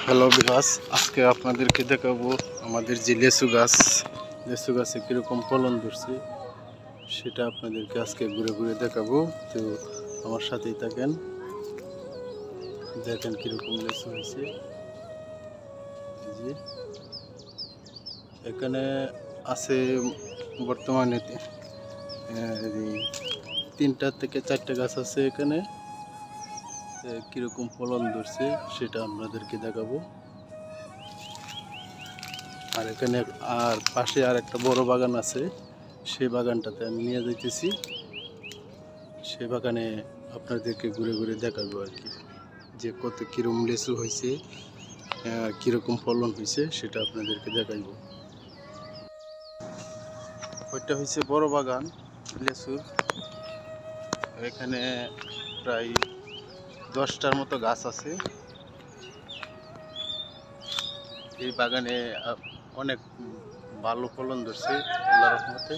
Hello viewers, আজকে আপনাদেরকে দেখাবো আমাদের যে লেচু গাছে কীরকম ফলন ধরছে সেটা আপনাদেরকে আজকে ঘুরে ঘুরে দেখাবো। তো আমার সাথেই থাকেন, দেখেন কীরকম লেচু হয়েছে। যে এখানে আছে বর্তমানে 3টা থেকে 4টা গাছ আছে। এখানে কীরকম ফলন ধরছে সেটা আপনাদেরকে দেখাবো। আর এখানে পাশে আর একটা বড় বাগান আছে, সেই বাগানটাতে আমি নিয়ে যাইতেছি। সেই বাগানে আপনাদেরকে ঘুরে ঘুরে দেখাবো আর কি, যে কত কিরকম লেচু হয়েছে, কীরকম ফলন হয়েছে সেটা আপনাদেরকে দেখাইব। ওইটা হয়েছে বড় বাগান লেচুর। এখানে প্রায় 10টার মতো গাছ আছে। এই বাগানে অনেক ভালো ফলন ধরছে আল্লাহর রহমতে।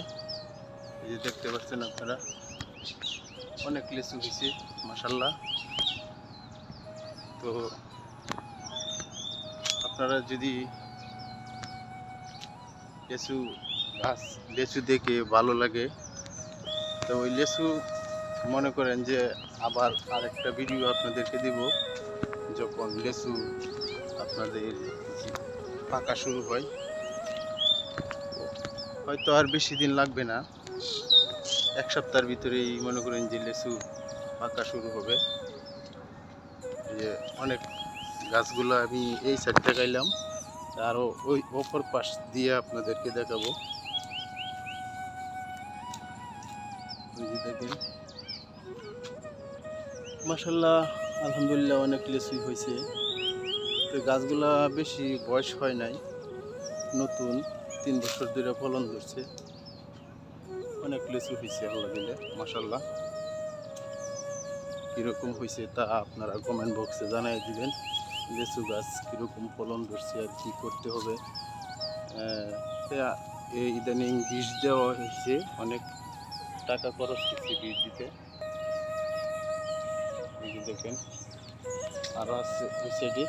এই যে দেখতে পাচ্ছেন আপনারা, অনেক লিচু হয়েছে মাশাআল্লাহ। তো আপনারা যদি লেচু দেখে ভালো লাগে, তো ওই লেচু মনে করেন যে আবার আরেকটা ভিডিও আপনাদেরকে দিব, যখন লেচু আপনাদের পাকা শুরু হয়। হয়তো আর বেশি দিন লাগবে না, 1 সপ্তাহের ভিতরেই মনে করেন যে লেচু পাকা শুরু হবে। যে অনেক গাছগুলো আমি এই সাইড দেখাইলাম, আরও ওই অপর পাশ দিয়ে আপনাদেরকে দেখাবো। ওই যে দেখেন মাশাআল্লাহ, আলহামদুলিল্লাহ অনেক লিচুই হয়েছে। তো গাছগুলা বেশি বয়স হয় নাই, নতুন 3 বছর ধরে ফলন ধরছে। অনেক লিচু হয়েছে আল্লাহ দিলে মাশাআল্লাহ। কীরকম হয়েছে তা আপনারা কমেন্ট বক্সে জানাই দিবেন। লিচু গাছ কীরকম ফলন ধরছে আর কি করতে হবে। এই ইদানিং বীজ দেওয়া হয়েছে, অনেক টাকা খরচ করছে বীজ দিতে। এই যে দেখেন আরও আছে ওই সাইডে।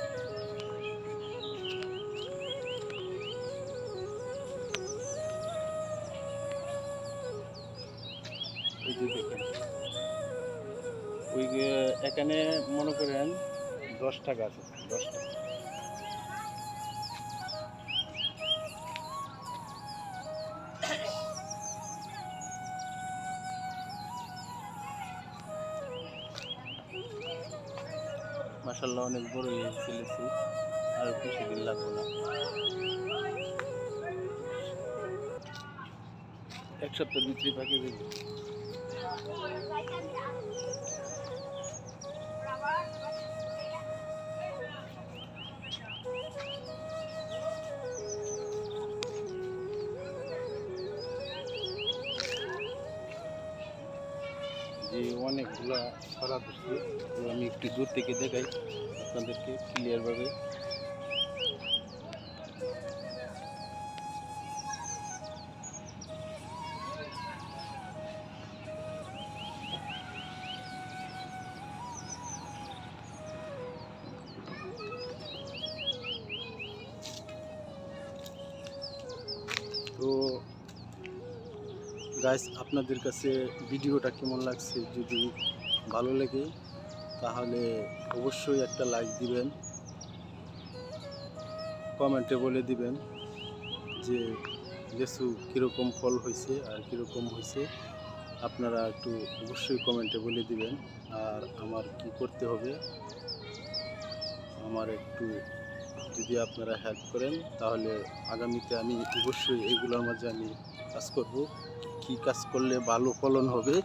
এই যে দেখেন ওই এখানে মনে করেন 10টা গাছ আছে, 10টা। মাশাআল্লাহ অনেক বড় হয়েছে লিচু, আর বেশি দিন লাগবে না, 1 সপ্তাহ ভিতরে পাকে যাবে। যে অনেকগুলা ছড়া ধরছে, আমি একটু দূর থেকে দেখাই আপনাদেরকে ক্লিয়ারভাবে। তো গাইস, আপনাদের কাছে ভিডিওটা কেমন লাগছে? যদি ভালো লাগে তাহলে অবশ্যই একটা লাইক দিবেন, কমেন্টে বলে দিবেন যে লিচু কীরকম ফল হয়েছে আর কীরকম হয়েছে। আপনারা একটু অবশ্যই কমেন্টে বলে দিবেন। আর আমার কি করতে হবে, আমার একটু যদি আপনারা হেল্প করেন তাহলে আগামীতে আমি অবশ্যই এইগুলোর মাঝে আমি কাজ করব। কি কাজ করলে ভালো ফলন হবে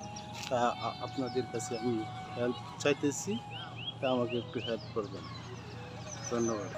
তা আপনাদের কাছে আমি হেল্প চাইতেছি, তা আমাকে একটু হেল্প করবেন। ধন্যবাদ।